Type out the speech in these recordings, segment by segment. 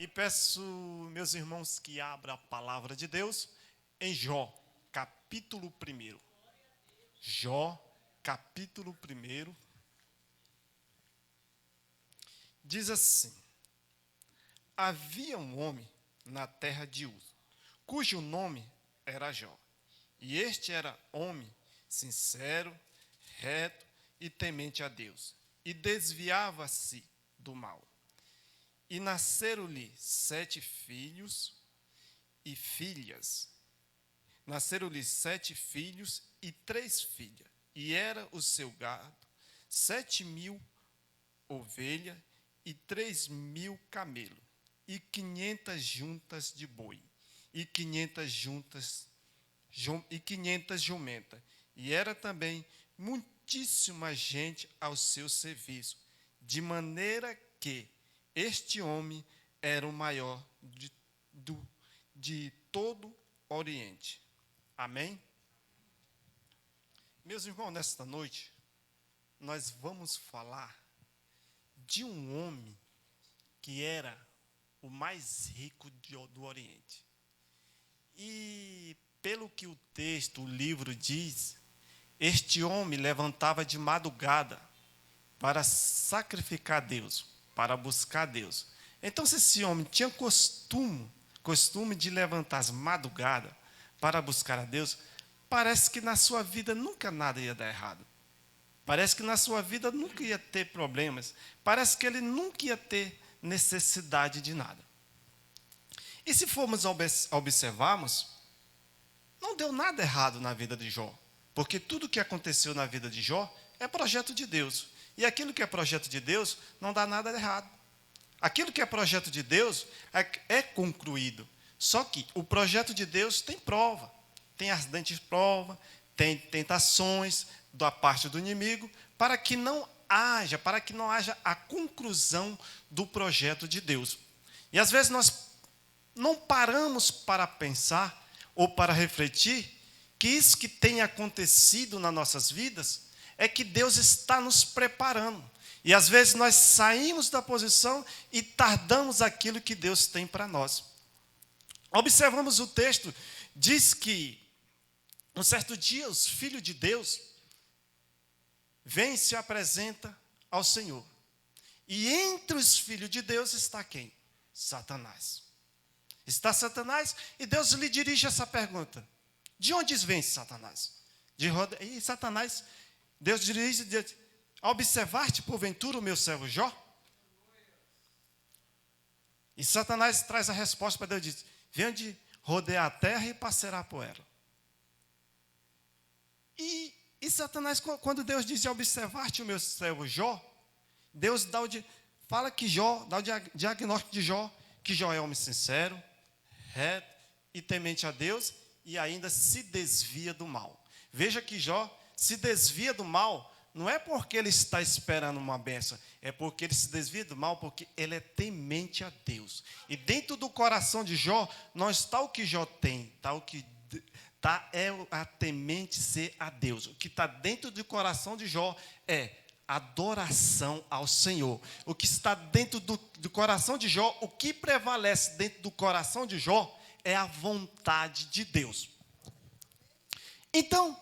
E peço, meus irmãos, que abram a palavra de Deus em Jó, capítulo 1. Jó, capítulo 1. Diz assim: havia um homem na terra de Uz, cujo nome era Jó. E este era homem sincero, reto e temente a Deus, e desviava-se do mal. E nasceram-lhe 7 filhos e filhas. Nasceram-lhe 7 filhos e 3 filhas. E era o seu gado 7.000 ovelhas e 3.000 camelos, e 500 juntas de boi, e 500 jumentas. E era também muitíssima gente ao seu serviço, de maneira que este homem era o maior de todo o Oriente. Amém? Meus irmãos, nesta noite, nós vamos falar de um homem que era o mais rico do Oriente. E, pelo que o texto, o livro diz, este homem levantava de madrugada para sacrificar a Deus, para buscar Deus. Então, se esse homem tinha costume de levantar as madrugadas para buscar a Deus, parece que na sua vida nunca nada ia dar errado. Parece que na sua vida nunca ia ter problemas. Parece que ele nunca ia ter necessidade de nada. E se formos observarmos, não deu nada errado na vida de Jó. Porque tudo que aconteceu na vida de Jó é projeto de Deus. E aquilo que é projeto de Deus não dá nada errado. Aquilo que é projeto de Deus é concluído. Só que o projeto de Deus tem prova. Tem ardentes provas, tem tentações da parte do inimigo, para que não haja a conclusão do projeto de Deus. E às vezes nós não paramos para pensar ou para refletir que isso que tem acontecido nas nossas vidas é que Deus está nos preparando. E às vezes nós saímos da posição e tardamos aquilo que Deus tem para nós. Observamos o texto, diz que um certo dia os filhos de Deus vêm e se apresentam ao Senhor. E entre os filhos de Deus está quem? Satanás. Está Satanás e Deus lhe dirige essa pergunta: de onde vem Satanás? E Satanás, Deus dirige, diz: observaste porventura o meu servo Jó? E Satanás traz a resposta para Deus e diz: venho de rodear a terra e passear por ela. E Satanás, quando Deus diz: observaste o meu servo Jó, Deus fala que Jó, dá o diagnóstico de Jó, que Jó é homem sincero, reto e temente a Deus, e ainda se desvia do mal. Veja que Jó se desvia do mal, não é porque ele está esperando uma bênção, é porque ele se desvia do mal, porque ele é temente a Deus. E dentro do coração de Jó, não está o que Jó tem, é a temente ser a Deus. O que está dentro do coração de Jó é adoração ao Senhor. O que está dentro do coração de Jó, o que prevalece dentro do coração de Jó é a vontade de Deus. Então,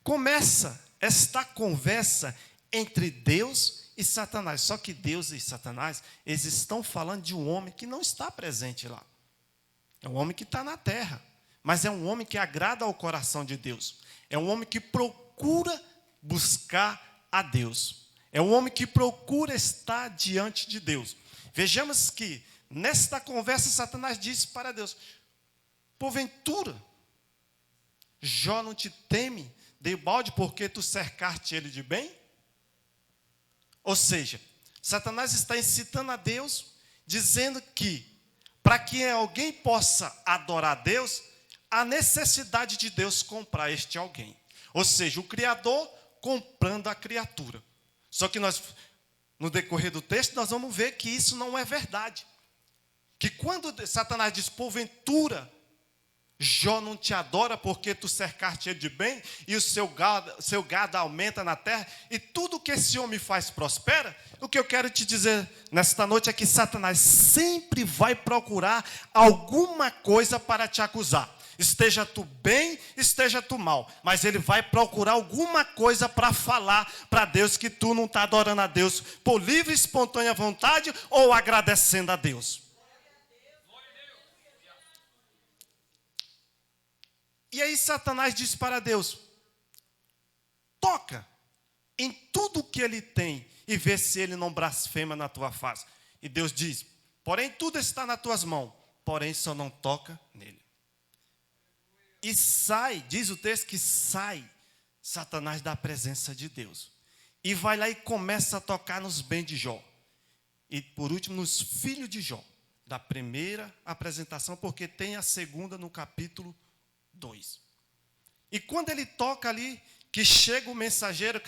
começa esta conversa entre Deus e Satanás. Só que Deus e Satanás, eles estão falando de um homem que não está presente lá. É um homem que está na terra, mas é um homem que agrada ao coração de Deus. É um homem que procura buscar a Deus. É um homem que procura estar diante de Deus. Vejamos que nesta conversa Satanás disse para Deus: porventura Jó não te teme debalde porque tu cercaste ele de bem? Ou seja, Satanás está incitando a Deus, dizendo que para que alguém possa adorar a Deus, há necessidade de Deus comprar este alguém. Ou seja, o Criador comprando a criatura. Só que nós, no decorrer do texto, nós vamos ver que isso não é verdade. Que quando Satanás diz porventura, Jó não te adora porque tu cercaste ele de bem e o seu gado aumenta na terra e tudo que esse homem faz prospera? O que eu quero te dizer nesta noite é que Satanás sempre vai procurar alguma coisa para te acusar. Esteja tu bem, esteja tu mal, mas ele vai procurar alguma coisa para falar para Deus que tu não está adorando a Deus por livre e espontânea vontade ou agradecendo a Deus. E aí Satanás diz para Deus: toca em tudo que ele tem e vê se ele não blasfema na tua face. E Deus diz: porém tudo está nas tuas mãos, porém só não toca nele. E sai, diz o texto que sai Satanás da presença de Deus. E vai lá e começa a tocar nos bens de Jó. E por último nos filhos de Jó. Da primeira apresentação, porque tem a segunda no capítulo 2. E quando ele toca ali, que chega o mensageiro,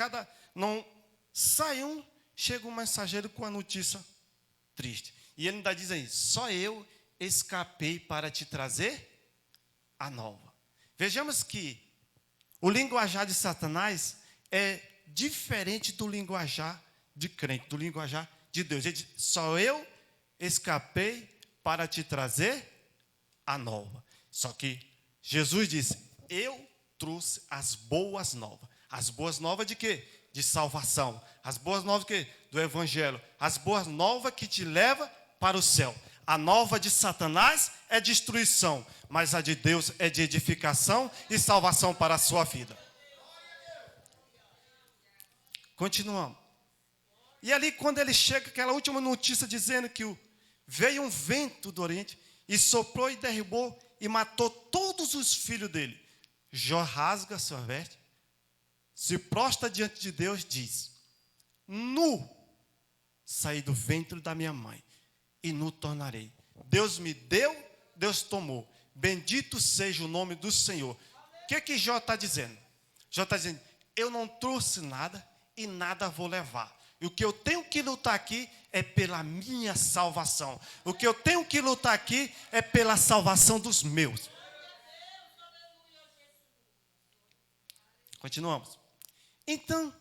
chega o mensageiro com a notícia triste. E ele ainda diz aí: só eu escapei para te trazer a nova. Vejamos que o linguajar de Satanás é diferente do linguajar de crente, do linguajar de Deus. Ele diz: só eu escapei para te trazer a nova. Só que Jesus disse: eu trouxe as boas novas. As boas novas de quê? De salvação. As boas novas de quê? Do evangelho. As boas novas que te leva para o céu. A nova de Satanás é destruição, mas a de Deus é de edificação e salvação para a sua vida. Continuamos. E ali quando ele chega, aquela última notícia dizendo que veio um vento do Oriente e soprou e derrubou e matou todos os filhos dele. Jó rasga sua veste, se prostra diante de Deus, diz: nu saí do ventre da minha mãe e nu tornarei. Deus me deu, Deus tomou. Bendito seja o nome do Senhor. O que Jó está dizendo? Jó está dizendo: eu não trouxe nada e nada vou levar. E o que eu tenho que lutar aqui é pela minha salvação. O que eu tenho que lutar aqui é pela salvação dos meus. Continuamos. Então,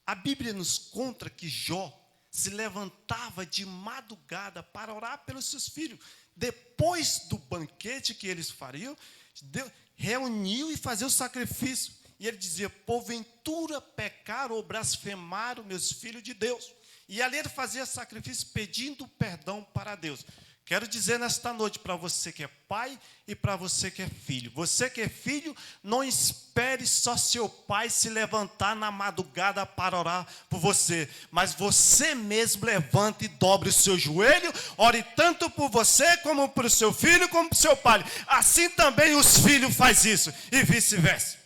a Bíblia nos conta que Jó se levantava de madrugada para orar pelos seus filhos. Depois do banquete que eles fariam, Deus reuniu e fazia o sacrifício. E ele dizia: porventura pecaram ou blasfemaram meus filhos de Deus. E ali ele fazia sacrifício pedindo perdão para Deus. Quero dizer nesta noite para você que é pai e para você que é filho. Você que é filho, não espere só seu pai se levantar na madrugada para orar por você. Mas você mesmo levante e dobre o seu joelho, ore tanto por você, como por seu filho, como por seu pai. Assim também os filhos fazem isso e vice-versa.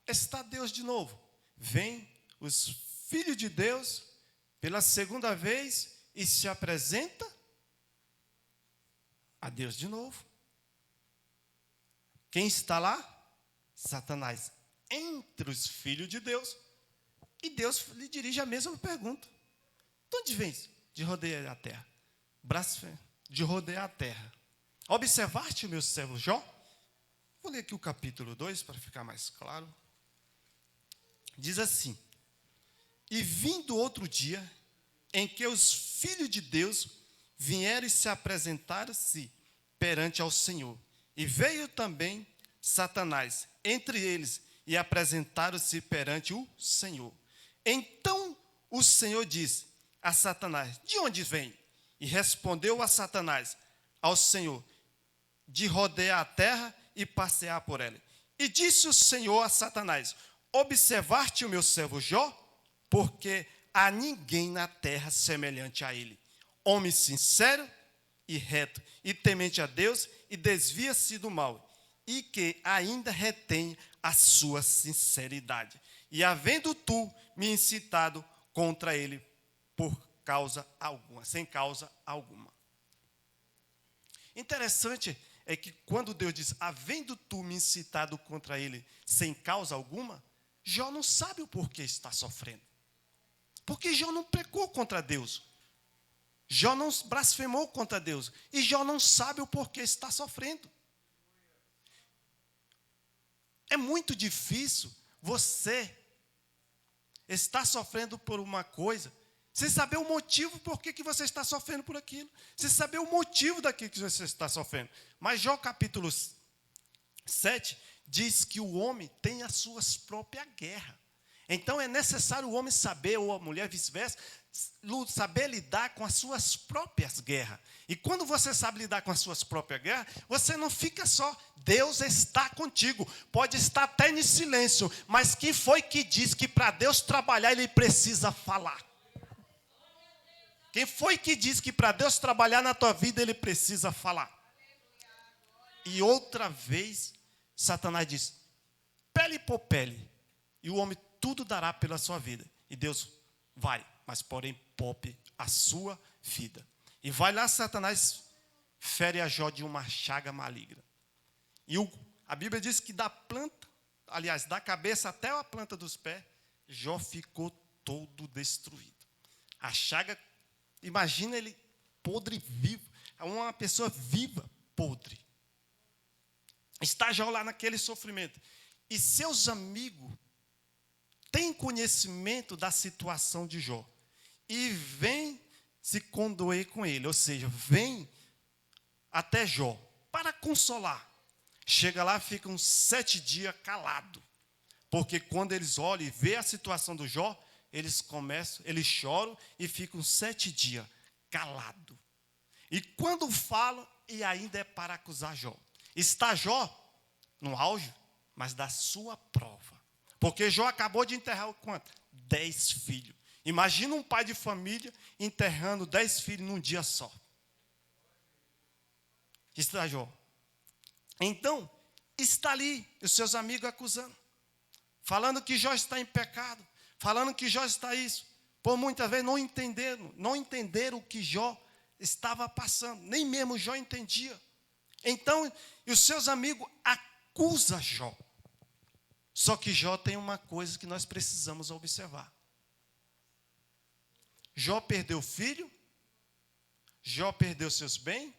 Está Deus de novo. Vem os filhos de Deus pela segunda vez e se apresenta a Deus de novo. Quem está lá? Satanás. Entre os filhos de Deus. E Deus lhe dirige a mesma pergunta: de onde vens? De rodear a terra. De rodear a terra. Observaste o meu servo Jó? Vou ler aqui o capítulo 2 para ficar mais claro. Diz assim: e vindo outro dia, em que os filhos de Deus vieram e se apresentaram-se perante ao Senhor. E veio também Satanás entre eles e apresentaram-se perante o Senhor. Então o Senhor disse a Satanás: de onde vem? E respondeu a Satanás ao Senhor: de rodear a terra e passear por ela. E disse o Senhor a Satanás: observaste o meu servo Jó? Porque há ninguém na terra semelhante a ele, homem sincero e reto, e temente a Deus, e desvia-se do mal, e que ainda retém a sua sinceridade. E havendo tu me incitado contra ele por causa alguma, sem causa alguma. Interessante é que quando Deus diz: havendo tu me incitado contra ele sem causa alguma, Jó não sabe o porquê está sofrendo. Porque Jó não pecou contra Deus. Jó não blasfemou contra Deus. E Jó não sabe o porquê está sofrendo. É muito difícil você estar sofrendo por uma coisa, sem saber o motivo por que você está sofrendo por aquilo. Sem saber o motivo daquilo que você está sofrendo. Mas Jó capítulo 7 diz que o homem tem as suas próprias guerras. Então é necessário o homem saber, ou a mulher vice-versa, saber lidar com as suas próprias guerras. E quando você sabe lidar com as suas próprias guerras, você não fica só. Deus está contigo. Pode estar até em silêncio, mas quem foi que disse que para Deus trabalhar ele precisa falar? Quem foi que disse que para Deus trabalhar na tua vida ele precisa falar? E outra vez, Satanás diz, pele por pele, e o homem tudo dará pela sua vida. E Deus vai, mas porém poupe a sua vida. E vai lá, Satanás fere a Jó de uma chaga maligna. E a Bíblia diz que da planta, aliás, da cabeça até a planta dos pés, Jó ficou todo destruído. A chaga, imagina ele podre vivo, uma pessoa viva, podre. Está Jó lá naquele sofrimento. E seus amigos têm conhecimento da situação de Jó. E vêm se condoer com ele. Ou seja, vêm até Jó para consolar. Chega lá, ficam 7 dias calados. Porque quando eles olham e vêem a situação do Jó, eles choram e ficam 7 dias calados. E quando falam, e ainda é para acusar Jó. Está Jó no auge, mas da sua prova. Porque Jó acabou de enterrar quanto? 10 filhos. Imagina um pai de família enterrando 10 filhos num dia só. Está Jó. Então, está ali os seus amigos acusando. Falando que Jó está em pecado. Falando que Jó está isso. Por muitas vezes não entenderam o que Jó estava passando. Nem mesmo Jó entendia. Então, e os seus amigos acusam Jó. Só que Jó tem uma coisa que nós precisamos observar. Jó perdeu filho, Jó perdeu seus bens,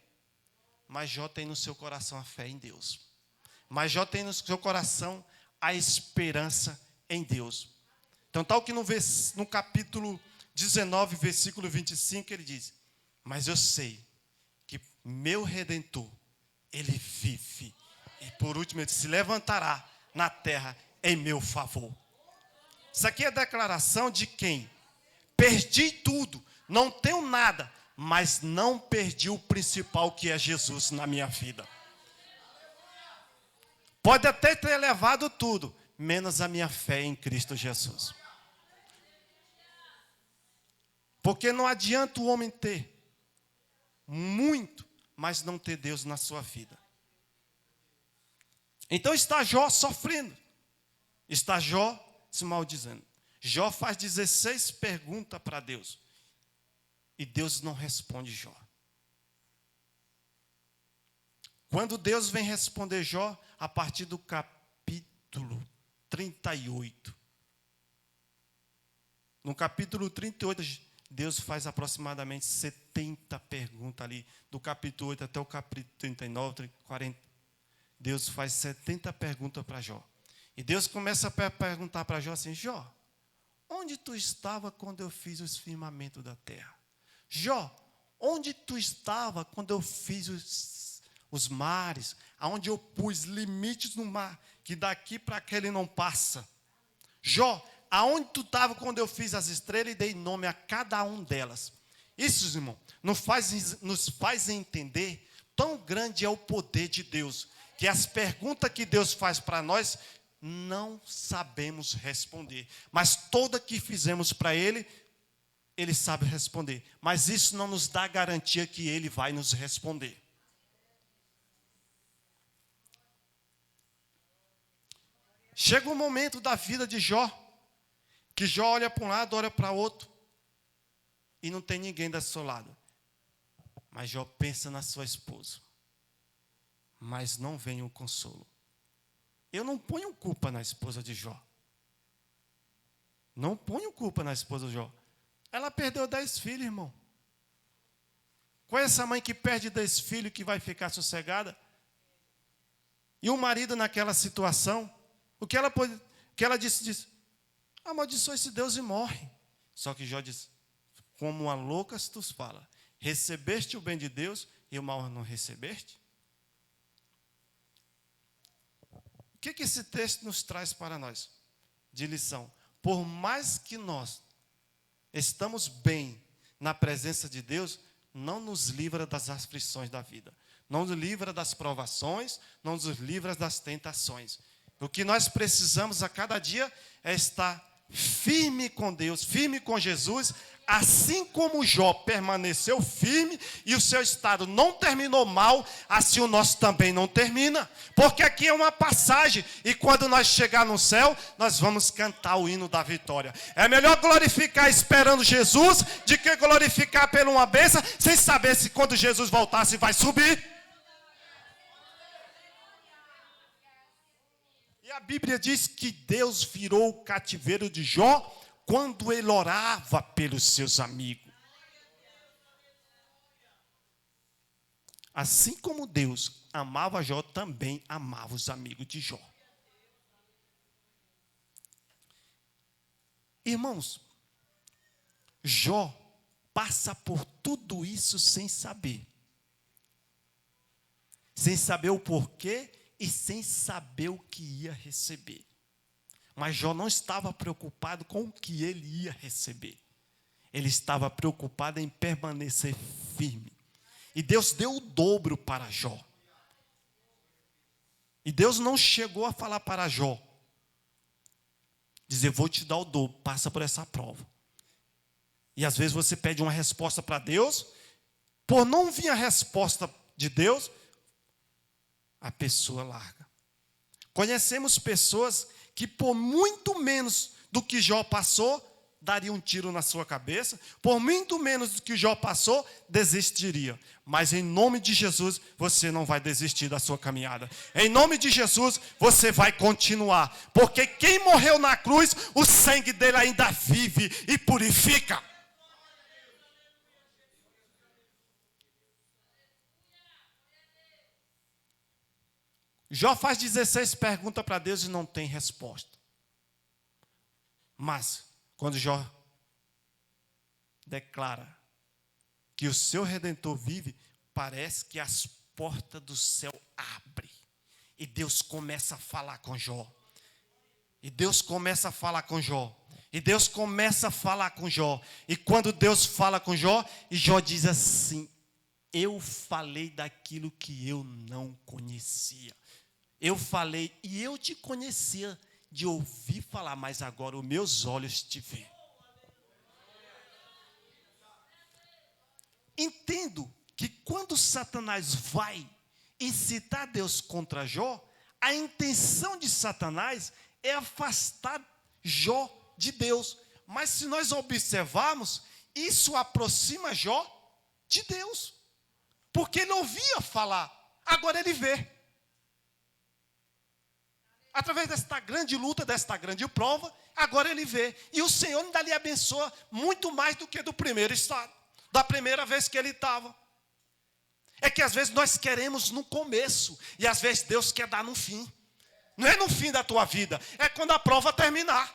mas Jó tem no seu coração a fé em Deus. Mas Jó tem no seu coração a esperança em Deus. Então, tal que no capítulo 19, versículo 25, ele diz, mas eu sei que meu Redentor, ele vive. E por último, ele se levantará na terra em meu favor. Isso aqui é a declaração de quem? Perdi tudo, não tenho nada, mas não perdi o principal que é Jesus na minha vida. Pode até ter levado tudo, menos a minha fé em Cristo Jesus. Porque não adianta o homem ter muito, mas não ter Deus na sua vida. Então está Jó sofrendo. Está Jó se maldizendo. Jó faz 16 perguntas para Deus. E Deus não responde Jó. Quando Deus vem responder Jó, a partir do capítulo 38. No capítulo 38, Deus faz aproximadamente 70 perguntas ali. Do capítulo 8 até o capítulo 39, 40. Deus faz 70 perguntas para Jó. E Deus começa a perguntar para Jó assim, Jó, onde tu estava quando eu fiz os firmamentos da terra? Jó, onde tu estava quando eu fiz os mares, aonde eu pus limites no mar, que daqui para aquele não passa? Jó, aonde tu estava quando eu fiz as estrelas e dei nome a cada um delas? Isso, irmão, nos faz entender tão grande é o poder de Deus, que as perguntas que Deus faz para nós, não sabemos responder. Mas toda que fizemos para Ele, Ele sabe responder. Mas isso não nos dá garantia que Ele vai nos responder. Chega um momento da vida de Jó, que Jó olha para um lado, olha para outro, e não tem ninguém do seu lado. Mas Jó pensa na sua esposa. Mas não vem o consolo. Eu não ponho culpa na esposa de Jó. Não ponho culpa na esposa de Jó. Ela perdeu 10 filhos, irmão. Conhece a mãe que perde 10 filhos que vai ficar sossegada? E o marido naquela situação, o que ela disse, amaldiçoa esse Deus e morre. Só que Jó disse, como uma louca tu fala, recebeste o bem de Deus e o mal não recebeste? O que esse texto nos traz para nós? De lição. Por mais que nós estamos bem na presença de Deus, não nos livra das aflições da vida. Não nos livra das provações, não nos livra das tentações. O que nós precisamos a cada dia é estar firme com Deus, firme com Jesus, assim como Jó permaneceu firme e o seu estado não terminou mal, assim o nosso também não termina. Porque aqui é uma passagem e quando nós chegar no céu, nós vamos cantar o hino da vitória. É melhor glorificar esperando Jesus do que glorificar por uma bênção sem saber se quando Jesus voltar se vai subir. A Bíblia diz que Deus virou o cativeiro de Jó quando ele orava pelos seus amigos. Assim como Deus amava Jó, também amava os amigos de Jó. Irmãos, Jó passa por tudo isso sem saber. Sem saber o porquê e sem saber o que ia receber. Mas Jó não estava preocupado com o que ele ia receber. Ele estava preocupado em permanecer firme. E Deus deu o dobro para Jó. E Deus não chegou a falar para Jó, dizer, vou te dar o dobro, passa por essa prova. E às vezes você pede uma resposta para Deus, por não vir a resposta de Deus, a pessoa larga. Conhecemos pessoas que por muito menos do que Jó passou, daria um tiro na sua cabeça, por muito menos do que Jó passou, desistiria. Mas em nome de Jesus, você não vai desistir da sua caminhada. Em nome de Jesus, você vai continuar. Porque quem morreu na cruz, o sangue dele ainda vive e purifica. Jó faz 16 perguntas para Deus e não tem resposta. Mas, quando Jó declara que o seu Redentor vive, parece que as portas do céu abrem. E Deus começa a falar com Jó. E Deus começa a falar com Jó. E Deus começa a falar com Jó. E quando Deus fala com Jó, e Jó diz assim, eu falei daquilo que eu não conhecia. Eu falei, e eu te conhecia de ouvir falar, mas agora os meus olhos te veem. Entendo que quando Satanás vai incitar Deus contra Jó, a intenção de Satanás é afastar Jó de Deus. Mas se nós observarmos, isso aproxima Jó de Deus. Porque ele ouvia falar, agora ele vê. Através desta grande luta, desta grande prova, agora ele vê. E o Senhor ainda lhe abençoa muito mais do que do primeiro estado. Da primeira vez que ele estava. É que às vezes nós queremos no começo. E às vezes Deus quer dar no fim. Não é no fim da tua vida. É quando a prova terminar.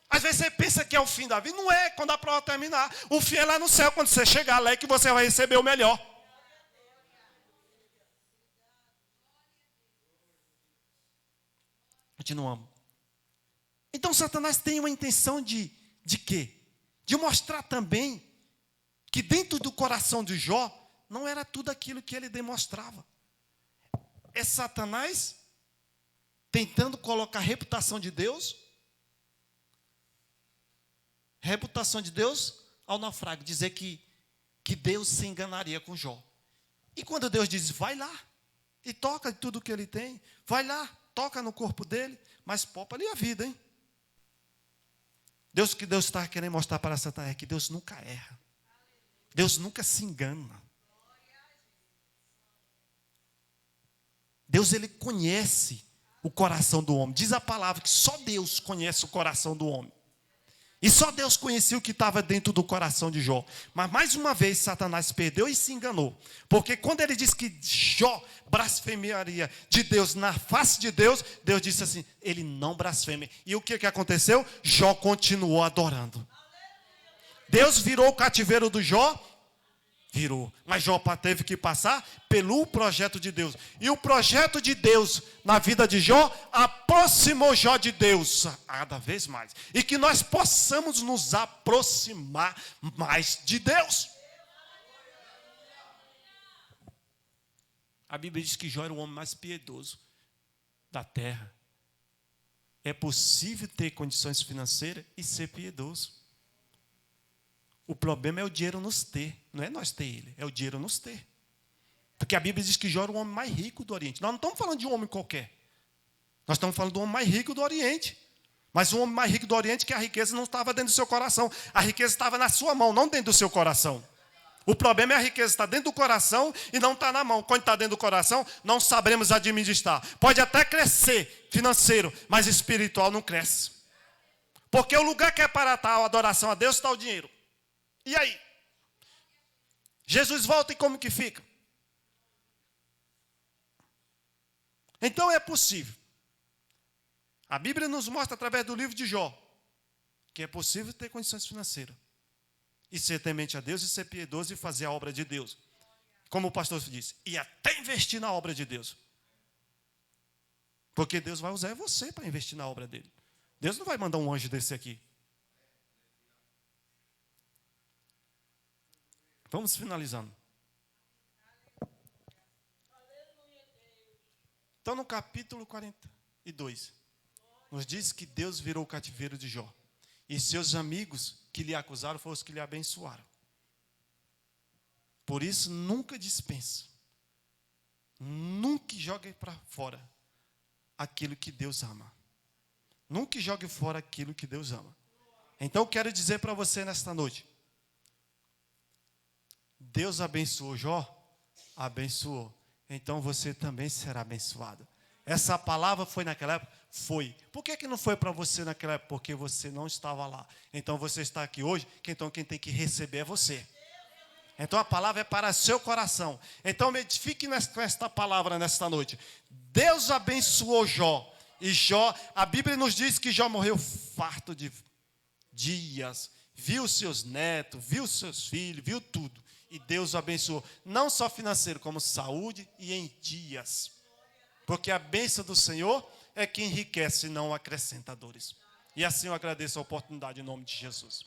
Às vezes você pensa que é o fim da vida. Não é quando a prova terminar. O fim é lá no céu. Quando você chegar lá é que você vai receber o melhor. Continuamos. Então Satanás tem uma intenção de quê? De mostrar também que dentro do coração de Jó não era tudo aquilo que ele demonstrava. É Satanás tentando colocar a reputação de Deus ao naufrágio, dizer que Deus se enganaria com Jó. E quando Deus diz, vai lá e toca de tudo que ele tem, vai lá, toca no corpo dele, mas poupa ali a vida, hein? O que Deus está querendo mostrar para Satanás é que Deus nunca erra. Deus nunca se engana. Deus, ele conhece o coração do homem. Diz a palavra que só Deus conhece o coração do homem. E só Deus conhecia o que estava dentro do coração de Jó. Mas mais uma vez Satanás perdeu e se enganou. Porque quando ele disse que Jó blasfemaria de Deus na face de Deus, Deus disse assim, ele não blasfeme. E o que aconteceu? Jó continuou adorando. Deus virou o cativeiro do Jó? Virou. Mas Jó teve que passar pelo projeto de Deus. E o projeto de Deus na vida de Jó aproximou Jó de Deus cada vez mais. E que nós possamos nos aproximar mais de Deus. A Bíblia diz que Jó era o homem mais piedoso da terra. É possível ter condições financeiras e ser piedoso. O problema é o dinheiro nos ter. Não é nós ter ele, é o dinheiro nos ter. Porque a Bíblia diz que Jó era o homem mais rico do Oriente. Nós não estamos falando de um homem qualquer. Nós estamos falando do homem mais rico do Oriente. Mas o homem mais rico do Oriente que a riqueza não estava dentro do seu coração. A riqueza estava na sua mão, não dentro do seu coração. O problema é a riqueza estar dentro do coração e não está na mão. Quando está dentro do coração, não saberemos administrar. Pode até crescer financeiro, mas espiritual não cresce. Porque o lugar que é para estar a adoração a Deus está o dinheiro. E aí? Jesus volta e como que fica? Então é possível. A Bíblia nos mostra através do livro de Jó que é possível ter condições financeiras e ser temente a Deus e ser piedoso e fazer a obra de Deus. Como o pastor disse, e até investir na obra de Deus. Porque Deus vai usar você para investir na obra dele. Deus não vai mandar um anjo desse aqui. Vamos finalizando. Então, no capítulo 42, nos diz que Deus virou o cativeiro de Jó. E seus amigos que lhe acusaram foram os que lhe abençoaram. Por isso, nunca dispensa. Nunca jogue para fora aquilo que Deus ama. Nunca jogue fora aquilo que Deus ama. Então, quero dizer para você nesta noite. Deus abençoou Jó? Abençoou. Então você também será abençoado. Essa palavra foi naquela época? Foi. Por que não foi para você naquela época? Porque você não estava lá. Então você está aqui hoje, então quem tem que receber é você. Então a palavra é para seu coração. Então me edifique com esta palavra nesta noite. Deus abençoou Jó. E Jó, a Bíblia nos diz que Jó morreu farto de dias. Viu seus netos, viu seus filhos, viu tudo. E Deus o abençoou, não só financeiro, como saúde e em dias. Porque a bênção do Senhor é que enriquece e não acrescenta dores. E assim eu agradeço a oportunidade em nome de Jesus.